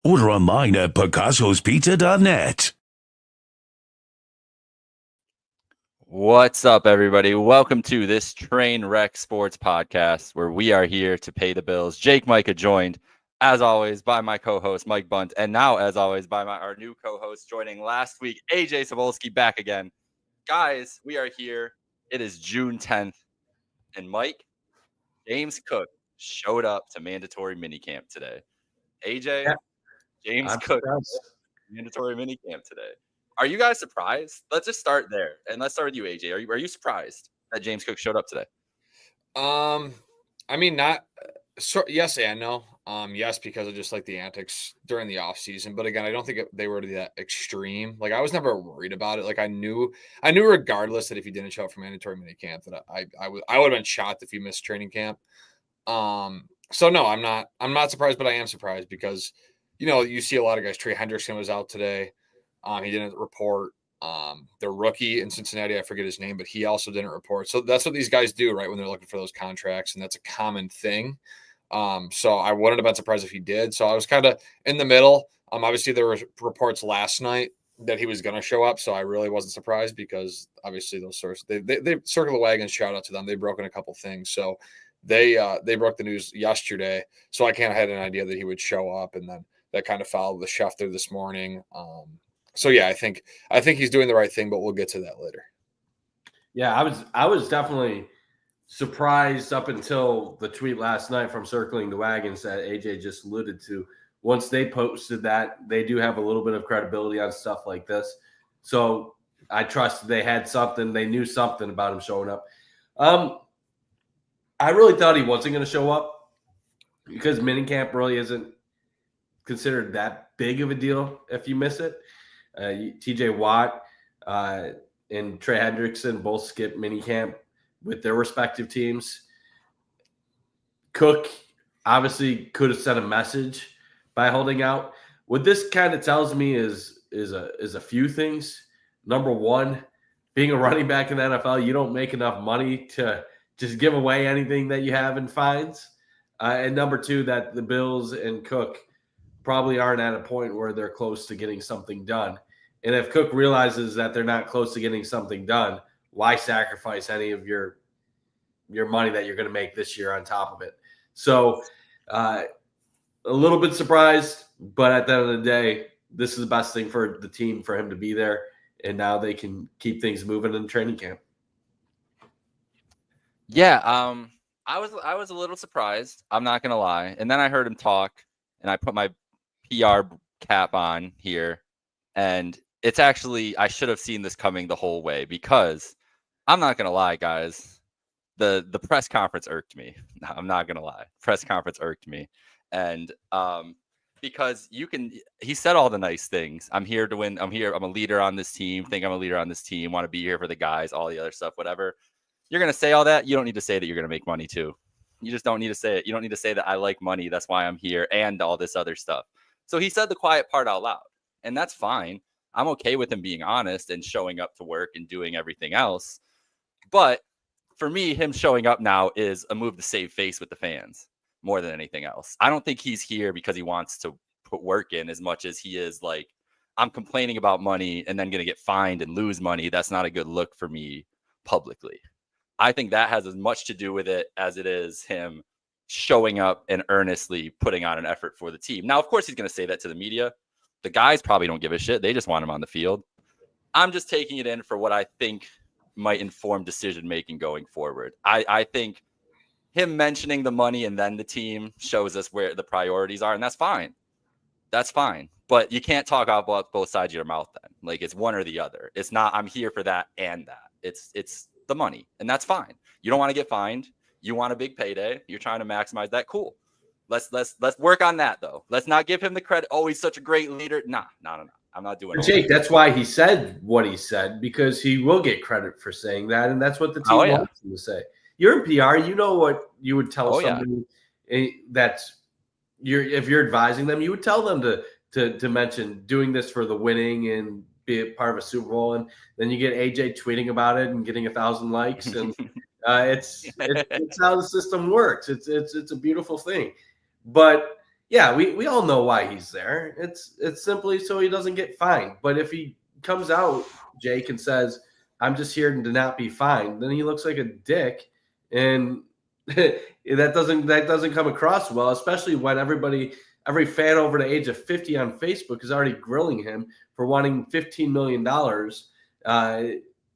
Order online at picassospizza.net. What's up, everybody? Welcome to this Train Wreck Sports Podcast, where we are here to pay the bills. Jake Micah joined, as always, by my co-host, Mike Bunt, and now, as always, by our new co-host joining last week, Ajay Sobolski, back again. Guys, we are here. It is June 10th, and Mike, James Cook showed up to mandatory minicamp today. AJ, James Cook, mandatory minicamp today. Are you guys surprised? Let's just start there, and let's start with you, AJ. Are you surprised that James Cook showed up today? I mean, not yes and no. Yes, because of just like the antics during the off season. But again, I don't think they were to that extreme. Like I was never worried about it. Like I knew regardless that if he didn't show up for mandatory minicamp, that I would have been shocked if he missed training camp. So no, I'm not surprised, but I am surprised because you see a lot of guys. Trey Hendrickson was out today. He didn't report. The rookie in Cincinnati, I forget his name, but he also didn't report. So that's what these guys do, right? When they're looking for those contracts, and that's a common thing. So I wouldn't have been surprised if he did. So I was kind of in the middle. Obviously there were reports last night that he was going to show up. So I really wasn't surprised because obviously those sources, they circle the wagons, shout out to them. They've broken a couple things. So they broke the news yesterday. So I kind of had an idea that he would show up, and then that kind of followed the Schefter this morning. So yeah, I think he's doing the right thing, but we'll get to that later. Yeah, I was definitely surprised up until the tweet last night from Circling the Wagons that AJ just alluded to. Once they posted that, they do have a little bit of credibility on stuff like this. So I trust they had something, they knew something about him showing up. I really thought he wasn't going to show up because minicamp really isn't considered that big of a deal if you miss it. TJ Watt and Trey Hendrickson both skipped minicamp with their respective teams. Cook obviously could have sent a message by holding out. What this kind of tells me is a few things. Number one, being a running back in the NFL, you don't make enough money to just give away anything that you have in fines. And number two, that the Bills and Cook probably aren't at a point where they're close to getting something done. And if Cook realizes that they're not close to getting something done, why sacrifice any of your money that you're going to make this year on top of it? So a little bit surprised, but at the end of the day, this is the best thing for the team for him to be there. And now they can keep things moving in training camp. Yeah, I was a little surprised. I'm not going to lie. And then I heard him talk, and I put my PR cap on here, and it's actually, I should have seen this coming the whole way because I'm not going to lie, guys. The press conference irked me. I'm not going to lie. Press conference irked me. And because he said all the nice things. I'm here to win. I'm here. I'm a leader on this team. Think I'm a leader on this team. Want to be here for the guys, all the other stuff, whatever. You're going to say all that. You don't need to say that you're going to make money too. You just don't need to say it. You don't need to say that I like money. That's why I'm here and all this other stuff. So he said the quiet part out loud, and that's fine. I'm okay with him being honest and showing up to work and doing everything else. But for me, him showing up now is a move to save face with the fans more than anything else. I don't think he's here because he wants to put work in as much as he is like, I'm complaining about money and then going to get fined and lose money. That's not a good look for me publicly. I think that has as much to do with it as it is him showing up and earnestly putting on an effort for the team. Now, of course, he's going to say that to the media. The guys probably don't give a shit. They just want him on the field. I'm just taking it in for what I think might inform decision-making going forward. I think him mentioning the money and then the team shows us where the priorities are, and that's fine. That's fine. But you can't talk about both sides of your mouth then. Like, it's one or the other. It's not, I'm here for that and that. It's the money, and that's fine. You don't want to get fined. You want a big payday. You're trying to maximize that. Cool. Let's work on that, though. Let's not give him the credit. Oh, he's such a great leader. Nah. I'm not doing it. Jake, that's why he said what he said, because he will get credit for saying that, and that's what the team wants him to say. You're in PR. You know what you would tell somebody that's if you're advising them, you would tell them to mention doing this for the winning and be a part of a Super Bowl, and then you get AJ tweeting about it and getting 1,000 likes, and it's how the system works. It's a beautiful thing. But Yeah, we all know why he's there. It's simply so he doesn't get fined. But if he comes out, Jake, and says, "I'm just here to not be fined," then he looks like a dick, and that doesn't come across well, especially when every fan over the age of 50 on Facebook is already grilling him for wanting $15 million.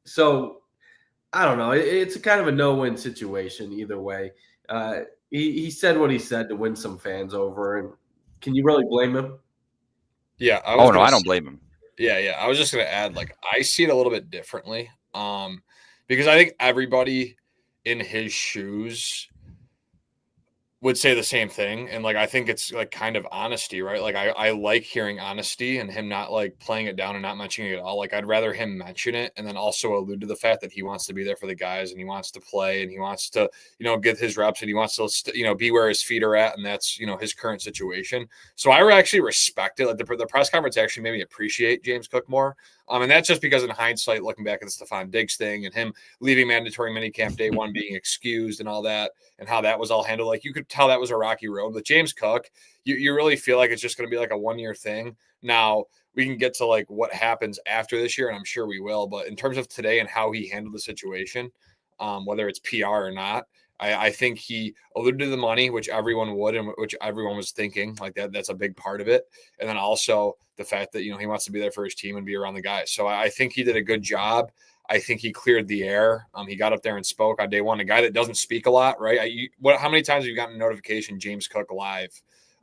So I don't know. It's a kind of a no-win situation either way. Uh, he said what he said to win some fans over, and can you really blame him? Yeah, I was Oh no, gonna I don't say, blame him. yeah. I was just gonna add, like, I see it a little bit differently. Because I think everybody in his shoes would say the same thing. And like I think it's like kind of honesty, right? Like I like hearing honesty and him not like playing it down and not mentioning it at all. Like I'd rather him mention it and then also allude to the fact that he wants to be there for the guys and he wants to play and he wants to, get his reps and he wants to, be where his feet are at. And that's, his current situation. So I actually respect it. Like the press conference actually made me appreciate James Cook more. And that's just because in hindsight, looking back at the Stephon Diggs thing and him leaving mandatory minicamp day one, being excused and all that, and how that was all handled, like you could tell that was a rocky road. With James Cook, you really feel like it's just going to be like a 1 year thing. Now we can get to like what happens after this year, and I'm sure we will. But in terms of today and how he handled the situation, whether it's PR or not, I think he alluded to the money, which everyone would, and which everyone was thinking like that. That's a big part of it. And then also the fact that, he wants to be there for his team and be around the guys. So I think he did a good job. I think he cleared the air. He got up there and spoke on day one. A guy that doesn't speak a lot, right? How many times have you gotten a notification James Cook live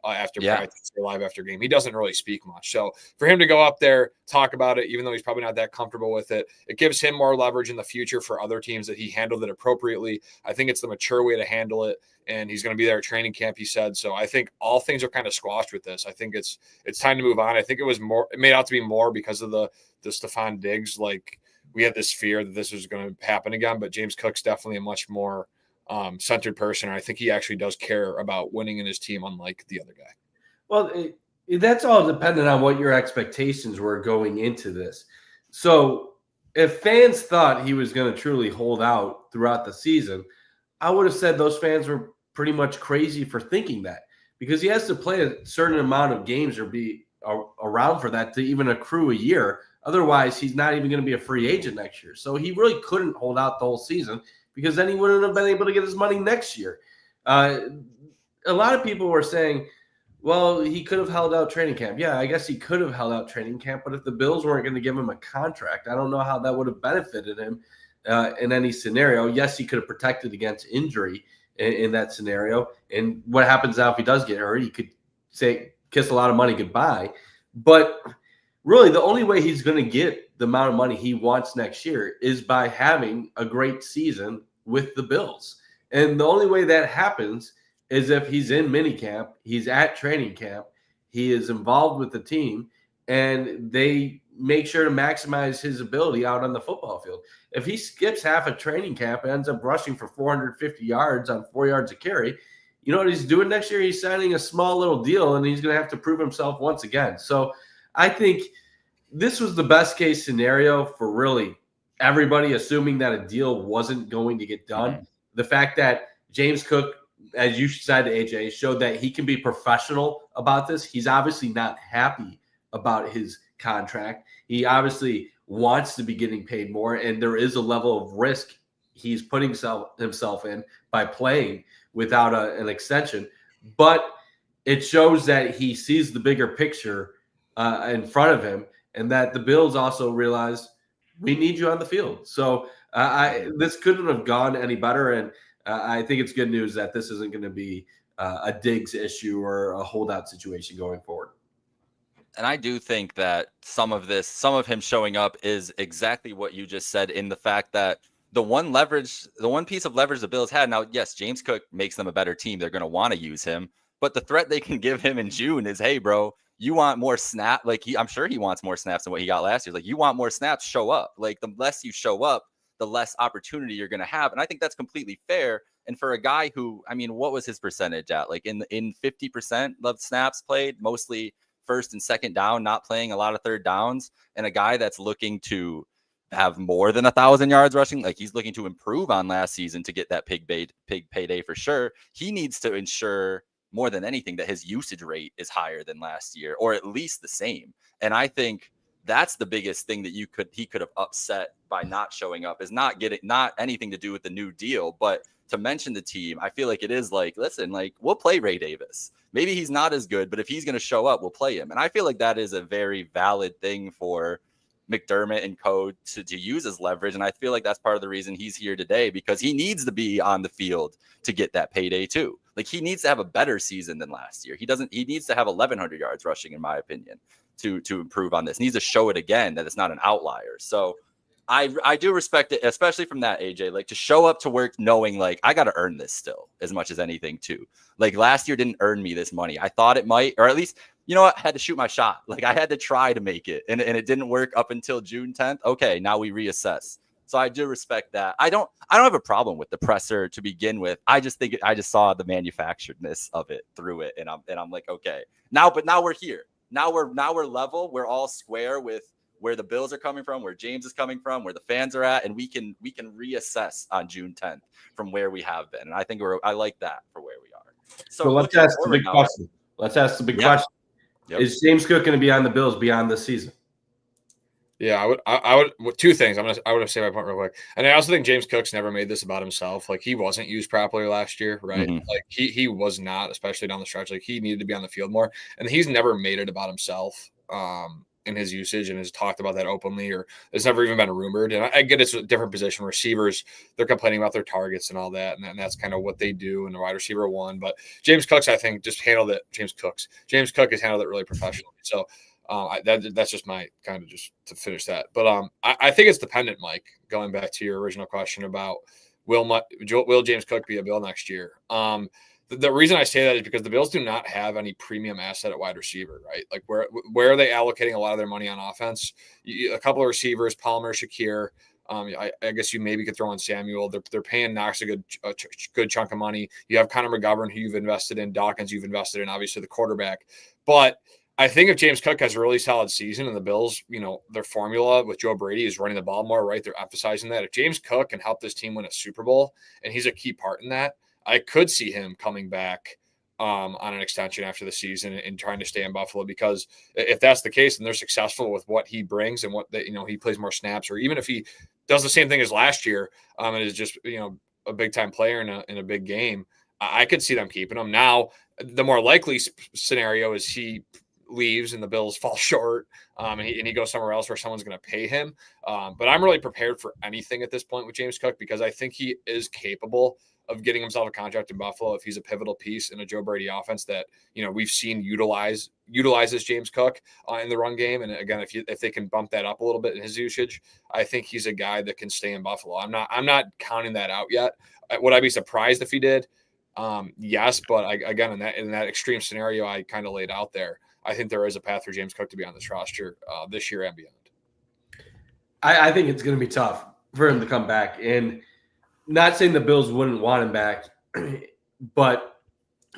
after practice or live after game? He doesn't really speak much. So for him to go up there, talk about it, even though he's probably not that comfortable with it, it gives him more leverage in the future for other teams that he handled it appropriately. I think it's the mature way to handle it. And he's going to be there at training camp, he said. So I think all things are kind of squashed with this. I think it's time to move on. I think it made out to be more because of the Stephon Diggs, like, we had this fear that this was going to happen again, but James Cook's definitely a much more centered person. And I think he actually does care about winning in his team, unlike the other guy. Well, that's all dependent on what your expectations were going into this. So if fans thought he was going to truly hold out throughout the season, I would have said those fans were pretty much crazy for thinking that, because he has to play a certain amount of games or be around for that to even accrue a year. Otherwise, he's not even going to be a free agent next year. So he really couldn't hold out the whole season, because then he wouldn't have been able to get his money next year. A lot of people were saying, well, he could have held out training camp. Yeah, I guess he could have held out training camp, but if the Bills weren't going to give him a contract, I don't know how that would have benefited him in any scenario. Yes, he could have protected against injury in that scenario. And what happens now if he does get hurt? He could say, kiss a lot of money goodbye. But really, the only way he's going to get the amount of money he wants next year is by having a great season with the Bills. And the only way that happens is if he's in minicamp, he's at training camp, he is involved with the team, and they make sure to maximize his ability out on the football field. If he skips half a training camp and ends up rushing for 450 yards on 4 yards a carry, you know what he's doing next year? He's signing a small little deal, and he's going to have to prove himself once again. So I think this was the best case scenario for really everybody, assuming that a deal wasn't going to get done. Mm-hmm. The fact that James Cook, as you said, AJ, showed that he can be professional about this. He's obviously not happy about his contract. He obviously wants to be getting paid more, and there is a level of risk he's putting himself in by playing without an extension. But it shows that he sees the bigger picture in front of him, and that the Bills also realize we need you on the field. So this couldn't have gone any better, and I think it's good news that this isn't going to be a Diggs issue or a holdout situation going forward. And I do think that some of him showing up is exactly what you just said, in the fact that the one piece of leverage the Bills had. Now, yes, James Cook makes them a better team. They're going to want to use him, but the threat they can give him in June is, hey, bro, you want more snap? Like I'm sure he wants more snaps than what he got last year. Like, you want more snaps, show up. Like, the less you show up, the less opportunity you're going to have. And I think that's completely fair. And for a guy who, I mean, what was his percentage at? Like in 50% of snaps played, mostly first and second down, not playing a lot of third downs, and a guy that's looking to have more than 1,000 yards rushing, like he's looking to improve on last season to get that big payday for sure. He needs to ensure more than anything that his usage rate is higher than last year, or at least the same. And I think that's the biggest thing that he could have upset by not showing up, is not anything to do with the new deal, but to mention the team. I feel like it is like, listen, like, we'll play Ray Davis. Maybe he's not as good, but if he's going to show up, we'll play him. And I feel like that is a very valid thing for McDermott and co to use as leverage. And I feel like that's part of the reason he's here today, because he needs to be on the field to get that payday too. Like, he needs to have a better season than last year. He needs to have 1,100 yards rushing, in my opinion, to improve on this. He needs to show it again that it's not an outlier. So I do respect it, especially from that, AJ, like, to show up to work knowing, like, I got to earn this still as much as anything too. Like, last year didn't earn me this money. I thought it might, or at least, you know what, I had to shoot my shot. Like, I had to try to make it, and it didn't work up until June 10th. Okay, now we reassess. So I do respect that. I don't have a problem with the presser to begin with. I just think I just saw the manufacturedness of it through it, and I'm like, okay, now we're here. Now we're level. We're all square with where the Bills are coming from, where James is coming from, where the fans are at, and we can reassess on June 10th from where we have been. And I think I like that for where we are. So let's ask the big question. Let's ask the big question. Yep. Is James Cook going to be on the Bills beyond this season? Yeah, I would. Two things. I would have say my point real quick. And I also think James Cook's never made this about himself. Like, he wasn't used properly last year, right? Mm-hmm. Like, he was not, especially down the stretch. Like, he needed to be on the field more, and he's never made it about himself in his usage, and has talked about that openly, or it's never even been rumored. And I get it's a different position. Receivers, they're complaining about their targets and all that, and that's kind of what they do in the wide receiver one. But James Cook's, I think, just handled it. James Cook has handled it really professionally. So. That's just my kind of, just to finish that. But I think it's dependent, Mike, going back to your original question about will James Cook be a Bill next year? The reason I say that is because the Bills do not have any premium asset at wide receiver, right? Like, where are they allocating a lot of their money on offense? A couple of receivers, Palmer, Shakir. I guess you maybe could throw in Samuel. They're paying Knox a good chunk of money. You have Connor McGovern, who you've invested in, Dawkins you've invested in, obviously the quarterback. But I think if James Cook has a really solid season, and the Bills, their formula with Joe Brady is running the ball more, right? They're emphasizing that. If James Cook can help this team win a Super Bowl, and he's a key part in that, I could see him coming back on an extension after the season and trying to stay in Buffalo. Because if that's the case and they're successful with what he brings and he plays more snaps, or even if he does the same thing as last year and is just a big time player in a big game, I could see them keeping him. Now, the more likely scenario is he leaves and the Bills fall short and he goes somewhere else where someone's going to pay him. But I'm really prepared for anything at this point with James Cook, because I think he is capable of getting himself a contract in Buffalo if he's a pivotal piece in a Joe Brady offense that, we've seen utilizes James Cook in the run game. And again, if they can bump that up a little bit in his usage, I think he's a guy that can stay in Buffalo. I'm not counting that out yet. Would I be surprised if he did? Yes, but again, in that extreme scenario I kind of laid out there, I think there is a path for James Cook to be on this roster this year and beyond. I think it's going to be tough for him to come back. And not saying the Bills wouldn't want him back, but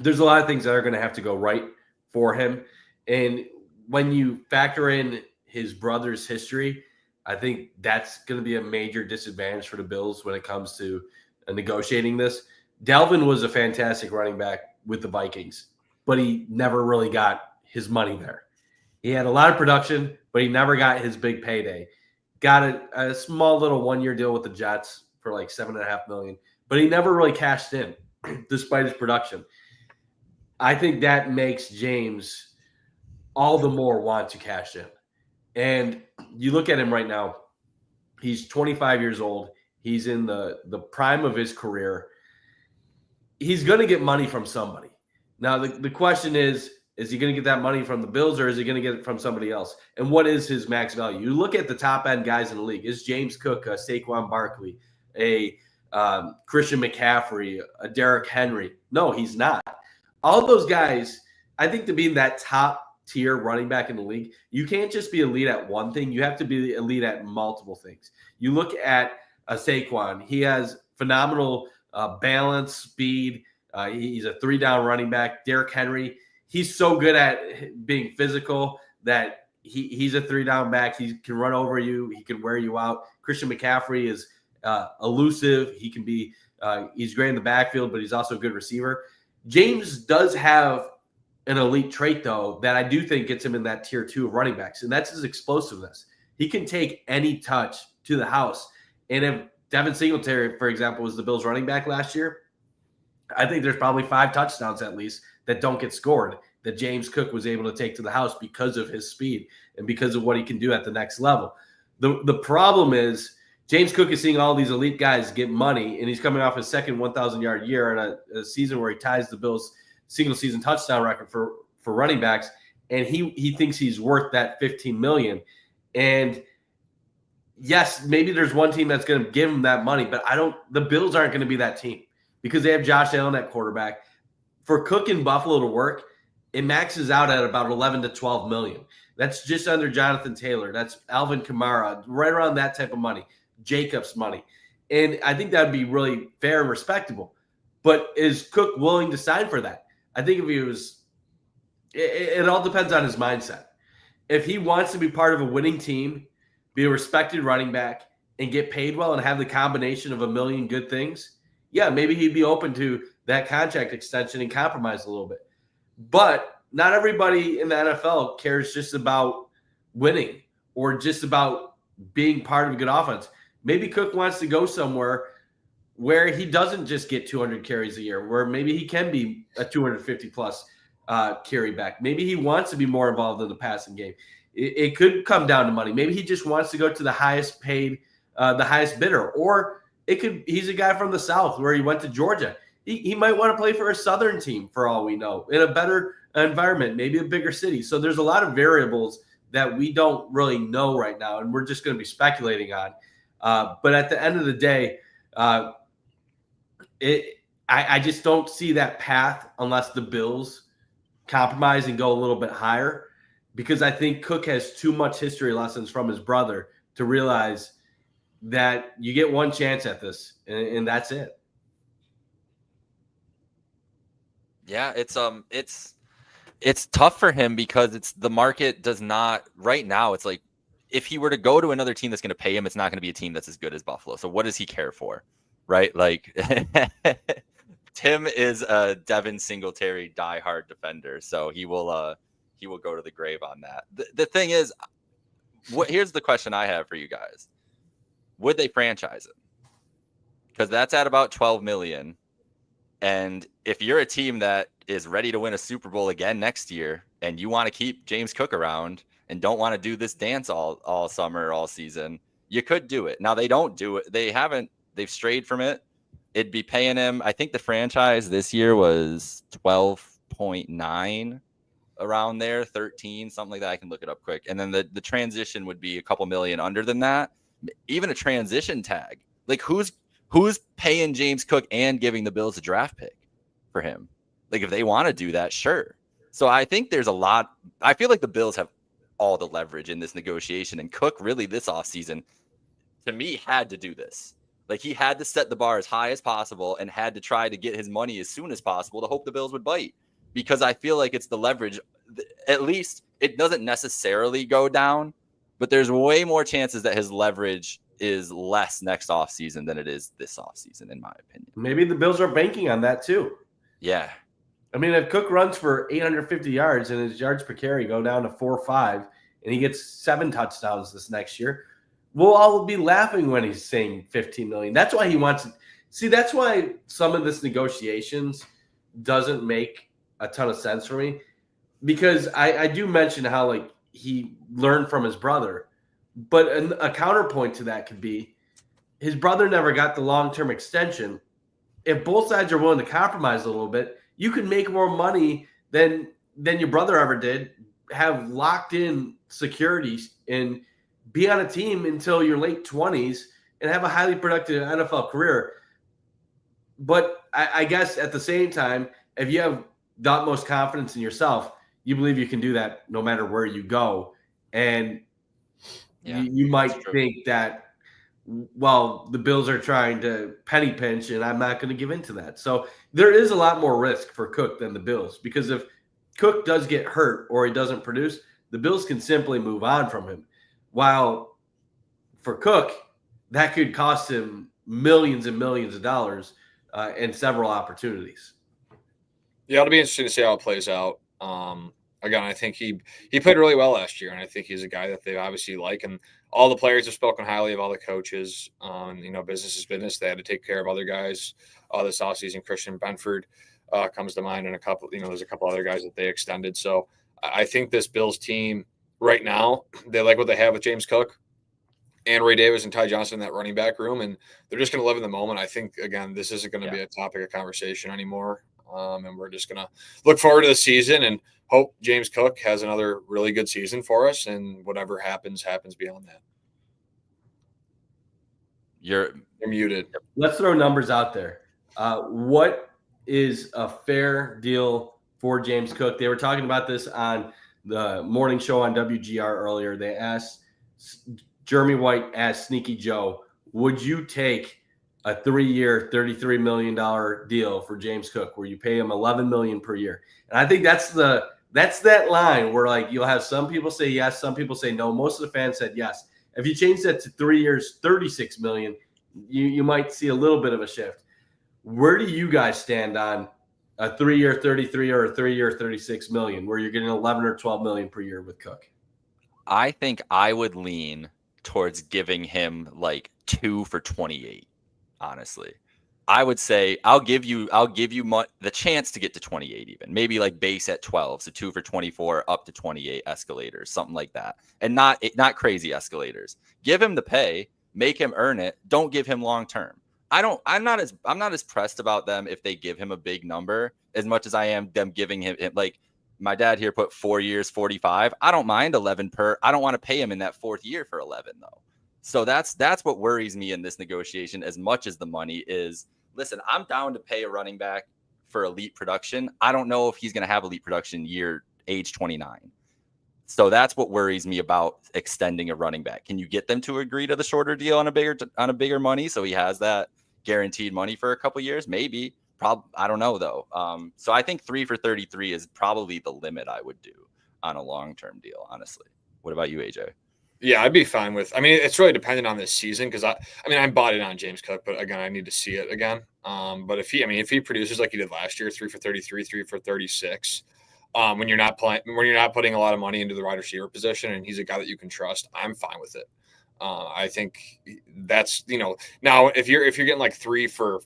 there's a lot of things that are going to have to go right for him. And when you factor in his brother's history, I think that's going to be a major disadvantage for the Bills when it comes to negotiating this. Dalvin was a fantastic running back with the Vikings, but he never really got his money there. He had a lot of production, but he never got his big payday. Got a small little 1-year deal with the Jets for like $7.5 million, but he never really cashed in despite his production. I think that makes James all the more want to cash in. And you look at him right now, he's 25 years old. He's in the prime of his career. He's going to get money from somebody. Now, the question is he going to get that money from the Bills, or is he going to get it from somebody else? And what is his max value? You look at the top end guys in the league. Is James Cook, a Saquon Barkley, a Christian McCaffrey, a Derrick Henry? No, he's not. All those guys, I think, to be in that top tier running back in the league, you can't just be elite at one thing. You have to be elite at multiple things. You look at a Saquon. He has phenomenal balance, speed. He's a 3-down running back. Derrick Henry, he's so good at being physical that he's a 3-down back. He can run over you. He can wear you out. Christian McCaffrey is elusive. He can be he's great in the backfield, but he's also a good receiver. James does have an elite trait, though, that I do think gets him in that tier 2 of running backs, and that's his explosiveness. He can take any touch to the house. And if Devin Singletary, for example, was the Bills running back last year, I think there's probably 5 touchdowns at least that don't get scored that James Cook was able to take to the house because of his speed and because of what he can do at the next level. The problem is James Cook is seeing all these elite guys get money, and he's coming off his second 1,000-yard year in a season where he ties the Bills' single-season touchdown record for running backs, and he thinks he's worth that $15 million. And yes, maybe there's one team that's going to give him that money, but the Bills aren't going to be that team because they have Josh Allen at quarterback. For Cook in Buffalo to work, it maxes out at about 11 to 12 million. That's just under Jonathan Taylor. That's Alvin Kamara, right around that type of money, Jacobs money. And I think that would be really fair and respectable. But is Cook willing to sign for that? I think if he was, it all depends on his mindset. If he wants to be part of a winning team, be a respected running back, and get paid well and have the combination of a million good things, yeah, maybe he'd be open to that contract extension and compromise a little bit. But not everybody in the NFL cares just about winning or just about being part of a good offense. Maybe Cook wants to go somewhere where he doesn't just get 200 carries a year, where maybe he can be a 250-plus carry back. Maybe he wants to be more involved in the passing game. It could come down to money. Maybe he just wants to go to the highest paid, the highest bidder. Or he's a guy from the South where he went to Georgia. He might want to play for a Southern team for all we know, in a better environment, maybe a bigger city. So there's a lot of variables that we don't really know right now, and we're just going to be speculating on. But at the end of the day, I just don't see that path unless the Bills compromise and go a little bit higher, because I think Cook has too much history lessons from his brother to realize that you get one chance at this, and that's it. Yeah, it's tough for him because the market does not right now. It's like if he were to go to another team that's going to pay him, it's not going to be a team that's as good as Buffalo. So what does he care for, right? Like Tim is a Devin Singletary diehard defender, so he will go to the grave on that. The thing is, here's the question I have for you guys: would they franchise him? Because that's at about 12 million. And if you're a team that is ready to win a Super Bowl again next year and you want to keep James Cook around and don't want to do this dance all summer, all season, you could do it. Now, they don't do it. They've strayed from it. It'd be paying him. I think the franchise this year was 12.9, around there, 13, something like that. I can look it up quick. And then the transition would be a couple million under than that. Even a transition tag. Like who's paying James Cook and giving the Bills a draft pick for him? Like if they want to do that, sure. So I think there's a lot. I feel like the Bills have all the leverage in this negotiation, and Cook really this offseason, to me, had to do this. Like he had to set the bar as high as possible and had to try to get his money as soon as possible to hope the Bills would bite, because I feel like it's the leverage. At least it doesn't necessarily go down, but there's way more chances that his leverage is less next offseason than it is this offseason, in my opinion. Maybe the Bills are banking on that too. Yeah. I mean, if Cook runs for 850 yards and his yards per carry go down to 4 or 5 and he gets 7 touchdowns this next year, we'll all be laughing when he's saying $15 million. That's why he wants it. See, that's why some of this negotiations doesn't make a ton of sense for me, because I do mention how like he learned from his brother. But a counterpoint to that could be his brother never got the long-term extension. If both sides are willing to compromise a little bit, you can make more money than your brother ever did, have locked-in securities, and be on a team until your late 20s and have a highly productive NFL career. But I guess at the same time, if you have the utmost confidence in yourself, you believe you can do that no matter where you go. And yeah, you might think that, well, the Bills are trying to penny pinch and I'm not going to give in to that. So there is a lot more risk for Cook than the Bills, because if Cook does get hurt or he doesn't produce, the Bills can simply move on from him. While for Cook, that could cost him millions and millions of dollars and several opportunities. Yeah, it'll be interesting to see how it plays out. Again, I think he played really well last year, and I think he's a guy that they obviously like. And all the players have spoken highly of all the coaches. Business is business. They had to take care of other guys this offseason. Christian Benford comes to mind, and a couple. There's a couple other guys that they extended. So I think this Bills team right now, they like what they have with James Cook and Ray Davis and Ty Johnson in that running back room, and they're just going to live in the moment. I think, again, this isn't going to be a topic of conversation anymore, and we're just going to look forward to the season and hope James Cook has another really good season for us, and whatever happens beyond that. You're muted. Let's throw numbers out there. What is a fair deal for James Cook? They were talking about this on the morning show on WGR earlier. They asked Jeremy White, asked Sneaky Joe, would you take a 3-year, $33 million deal for James Cook where you pay him $11 million per year? And I think that's that line where, like, you'll have some people say yes, some people say no. Most of the fans said yes. If you change that to 3 years, $36 million, you might see a little bit of a shift. Where do you guys stand on a 3-year 33 or a 3-year 36 million where you're getting 11 or 12 million per year with Cook? I think I would lean towards giving him like 2 for 28. Honestly, I would say I'll give you the chance to get to 28, even maybe like base at 12, so 2 for 24 up to 28 escalators, something like that, and not crazy escalators. Give him the pay, make him earn it. Don't give him long term. I'm not as pressed about them if they give him a big number as much as I am them giving him, like my dad here put 4 years, 45. I don't mind 11 per. I don't want to pay him in that 4th year for 11 though. So that's what worries me in this negotiation as much as the money is. Listen, I'm down to pay a running back for elite production. I don't know if he's going to have elite production age 29. So that's what worries me about extending a running back. Can you get them to agree to the shorter deal on a bigger money so he has that guaranteed money for a couple years? Maybe. I don't know though. So I think 3 for 33 is probably the limit I would do on a long-term deal, honestly. What about you, AJ? Yeah, I'd be fine with. I mean, it's really dependent on this season because I'm bought in on James Cook, but again, I need to see it again. But if he produces like he did last year, 3 for 33, 3 for 36, when you're not putting a lot of money into the wide receiver position, and he's a guy that you can trust, I'm fine with it. I think that's now if you're getting like 3 for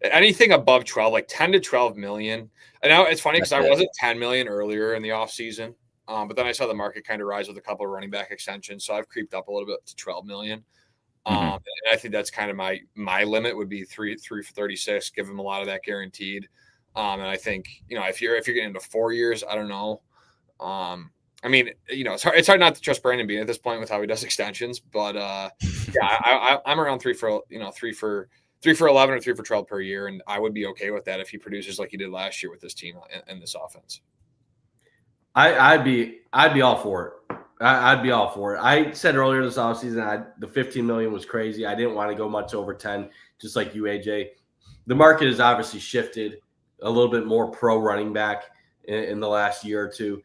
anything above 12, like 10 to 12 million. And now it's funny because I was at 10 million earlier in the offseason. But then I saw the market kind of rise with a couple of running back extensions. So I've creeped up a little bit to 12 million. And I think that's kind of my limit would be 3 for 36, give him a lot of that guaranteed. And I think, if you're getting into 4 years, I don't know. It's hard not to trust Brandon Beane at this point with how he does extensions, but I'm around 3 for 11 or 3 for 12 per year. And I would be okay with that if he produces like he did last year with this team and this offense. I'd be all for it. I'd be all for it. I said earlier this offseason, the 15 million was crazy. I didn't want to go much over 10, just like you, AJ. The market has obviously shifted a little bit more pro running back in the last year or two.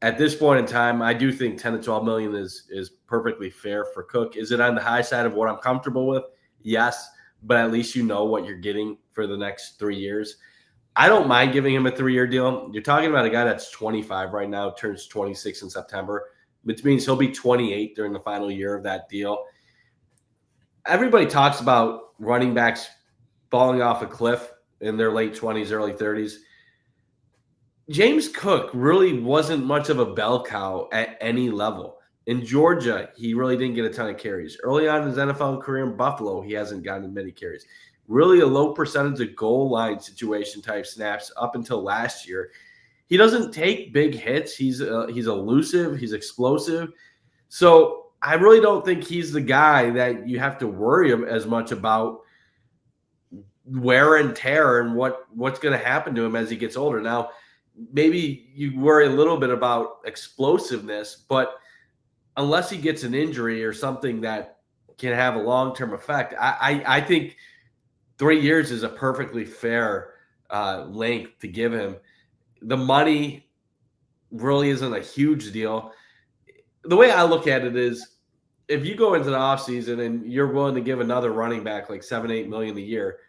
At this point in time, I do think 10 to 12 million is perfectly fair for Cook. Is it on the high side of what I'm comfortable with? Yes, but at least you know what you're getting for the next 3 years. I don't mind giving him a 3-year deal. You're talking about a guy that's 25 right now, turns 26 in September, which means he'll be 28 during the final year of that deal. Everybody talks about running backs falling off a cliff in their late 20s, early 30s. James Cook really wasn't much of a bell cow at any level. In Georgia, he really didn't get a ton of carries. Early on in his NFL career in Buffalo, he hasn't gotten many carries. Really a low percentage of goal line situation type snaps up until last year. He doesn't take big hits. He's elusive. He's explosive. So I really don't think he's the guy that you have to worry as much about wear and tear and what's going to happen to him as he gets older. Now, maybe you worry a little bit about explosiveness, but unless he gets an injury or something that can have a long-term effect, I think 3 years is a perfectly fair length to give him. The money really isn't a huge deal. The way I look at it is if you go into the offseason and you're willing to give another running back like $7-8 million a year,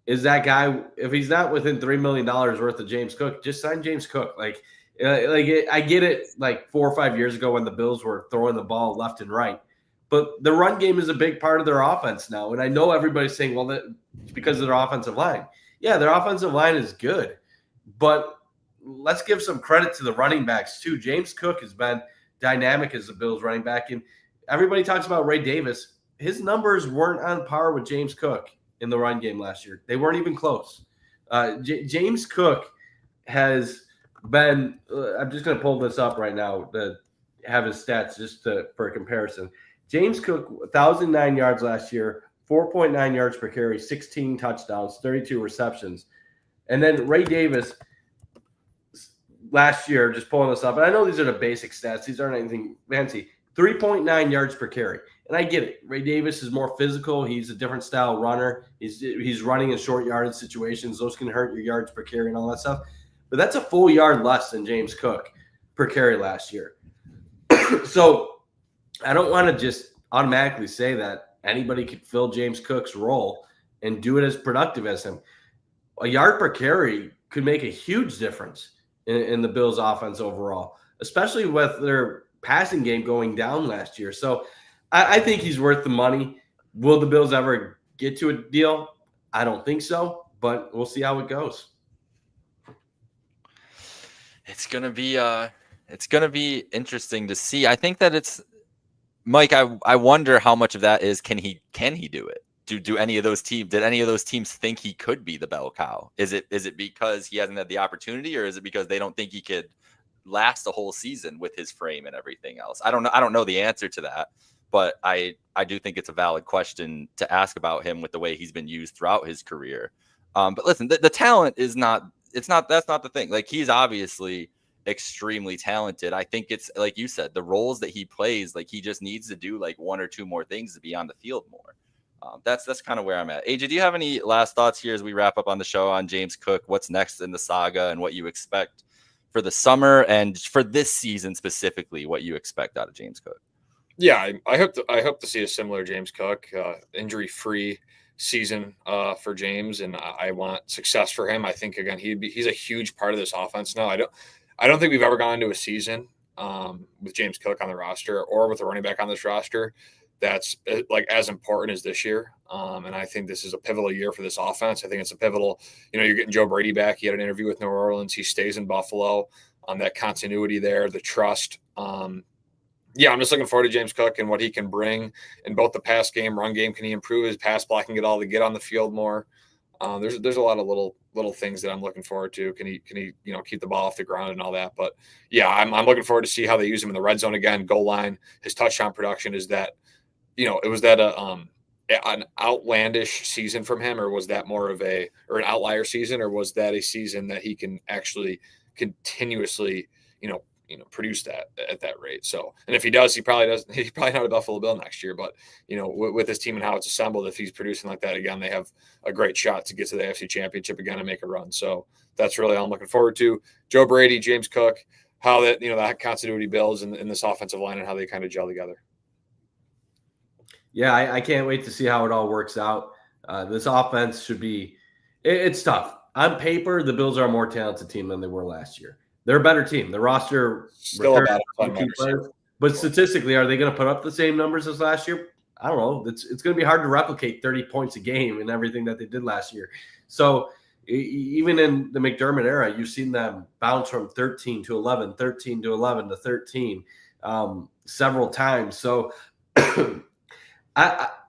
is that guy. If he's not within $3 million worth of James Cook, just sign James Cook. I get it. Like 4 or 5 years ago when the Bills were throwing the ball left and right, but the run game is a big part of their offense now. And I know everybody's saying, well, it's because of their offensive line. Yeah, their offensive line is good, but let's give some credit to the running backs too. James Cook has been dynamic as the Bills running back, and everybody talks about Ray Davis. His numbers weren't on par with James Cook in the run game last year. They weren't even close. James Cook has been I'm just going to pull this up right now to have his stats for a comparison. James Cook, 1,009 yards last year, 4.9 yards per carry, 16 touchdowns, 32 receptions. And then Ray Davis last year, just pulling this up, and I know these are the basic stats. These aren't anything fancy. 3.9 yards per carry. And I get it. Ray Davis is more physical. He's a different style runner. He's running in short yardage situations. Those can hurt your yards per carry and all that stuff. But that's a full yard less than James Cook per carry last year. So I don't want to just automatically say that anybody could fill James Cook's role and do it as productive as him. A yard per carry could make a huge difference in the Bills' offense overall, especially with their passing game going down last year. So I think he's worth the money. Will the Bills ever get to a deal? I don't think so, but we'll see how it goes. It's gonna be interesting to see. I think that it's Mike. I wonder how much of that is can he do it? Do any of those teams? Did any of those teams think he could be the bell cow? Is it because he hasn't had the opportunity, or is it because they don't think he could last a whole season with his frame and everything else? I don't know. I don't know the answer to that, but I do think it's a valid question to ask about him with the way he's been used throughout his career. But listen, the talent is not. That's not the thing. Like, he's obviously extremely talented. I think it's like you said, the roles that he plays, like he just needs to do like 1 or 2 more things to be on the field more. That's kind of where I'm at. AJ, do you have any last thoughts here as we wrap up on the show on James Cook? What's next in the saga and what you expect for the summer and for this season specifically? What you expect out of James Cook? Yeah, I hope to see a similar James Cook, injury-free season for James, and I want success for him. I think again he's a huge part of this offense now. I don't think we've ever gone into a season with James Cook on the roster or with a running back on this roster that's like as important as this year. And I think this is a pivotal year for this offense. I think it's a pivotal. You're getting Joe Brady back. He had an interview with New Orleans. He stays in Buffalo. That continuity there, the trust. Yeah, I'm just looking forward to James Cook and what he can bring in both the pass game, run game. Can he improve his pass blocking at all to get on the field more? There's a lot of little things that I'm looking forward to. Can he keep the ball off the ground and all that? But yeah, I'm looking forward to see how they use him in the red zone again, goal line. His touchdown production is that, was that an outlandish season from him, or was that more of an outlier season, or was that a season that he can actually continuously, produce that at that rate? So, and if he does, he's probably not a Buffalo Bill next year, but with his team and how it's assembled, if he's producing like that again, they have a great shot to get to the AFC Championship again and make a run. So that's really all I'm looking forward to. Joe Brady, James Cook, how that, that continuity builds in this offensive line and how they kind of gel together. Yeah, I can't wait to see how it all works out. This offense should be it's tough. On paper, the Bills are a more talented team than they were last year. They're a better team. The roster still about players, but statistically, are they going to put up the same numbers as last year? I don't know. It's going to be hard to replicate 30 points a game and everything that they did last year. So even in the McDermott era, you've seen them bounce from 13 to 11, 13 to 11 to 13 several times. So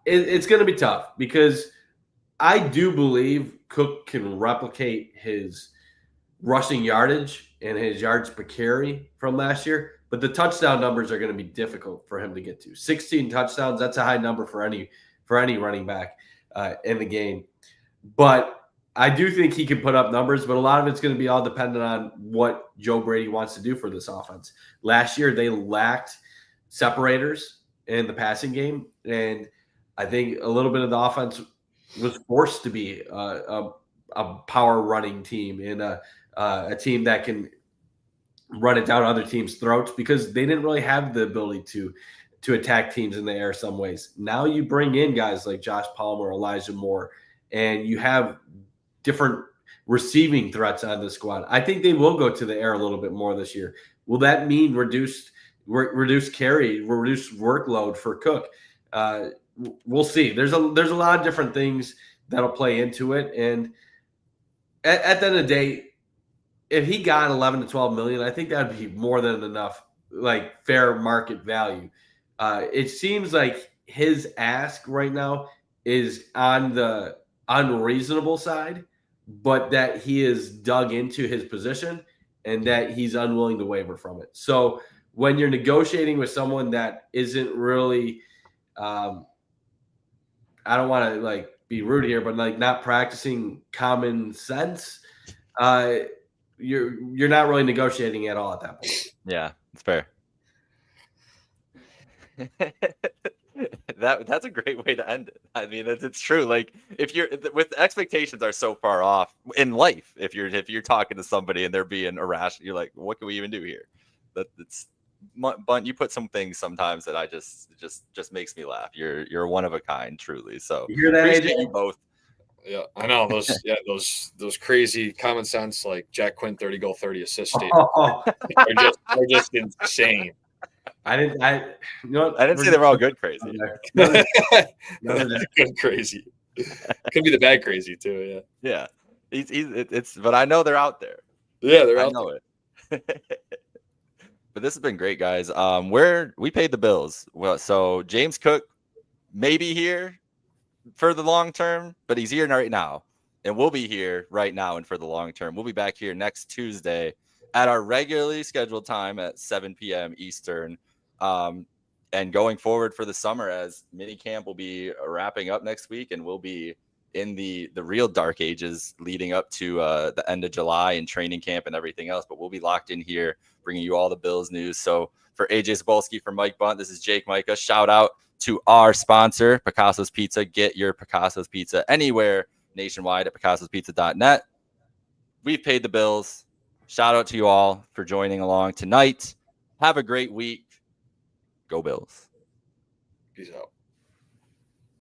it's going to be tough because I do believe Cook can replicate his rushing yardage and his yards per carry from last year, but the touchdown numbers are going to be difficult for him to get to. 16 touchdowns, that's a high number for any running back in the game. But I do think he can put up numbers, but a lot of it's going to be all dependent on what Joe Brady wants to do for this offense. Last year, they lacked separators in the passing game, and I think a little bit of the offense was forced to be a power running team and a team that can run it down other teams' throats because they didn't really have the ability to attack teams in the air some ways. Now you bring in guys like Josh Palmer, Elijah Moore, and you have different receiving threats on the squad. I think they will go to the air a little bit more this year. Will that mean reduced carry, reduced workload for Cook? We'll see. There's a lot of different things that'll play into it. And at the end of the day, if he got 11 to 12 million, I think that'd be more than enough, like fair market value. It seems like his ask right now is on the unreasonable side, but that he is dug into his position and that he's unwilling to waver from it. So when you're negotiating with someone that isn't really, I don't want to like be rude here, but like not practicing common sense, you're not really negotiating at all at that point. Yeah, it's fair. That's a great way to end it. I mean, it's true. Like if you're with expectations are so far off in life, if you're talking to somebody and they're being irrational, you're like, what can we even do here? But you put some things sometimes that I just makes me laugh. You're one of a kind, truly. So You hear that, appreciate AJ? you both. Yeah, I know those crazy common sense like Jack Quinn 30 goal 30 assist statements Oh, are just insane. I didn't say they were all good crazy. Good crazy. Could be the bad crazy too. Yeah. But I know they're out there. Yeah, they're I out know it. But this has been great, guys. We paid the bills. Well, so James Cook may be here for the long term, but he's here right now, and we'll be here right now and for the long term. We'll be back here next Tuesday at our regularly scheduled time at 7 p.m. Eastern. And going forward for the summer, as mini camp will be wrapping up next week, and we'll be in the real dark ages leading up to the end of July and training camp and everything else. But we'll be locked in here, bringing you all the Bills news. So for AJ Zapolsky, for Mike Bunt, this is Jake Micah. Shout out to our sponsor, Picasso's Pizza. Get your Picasso's Pizza anywhere nationwide at picassospizza.net. We've paid the bills. Shout out to you all for joining along tonight. Have a great week. Go Bills. Peace out.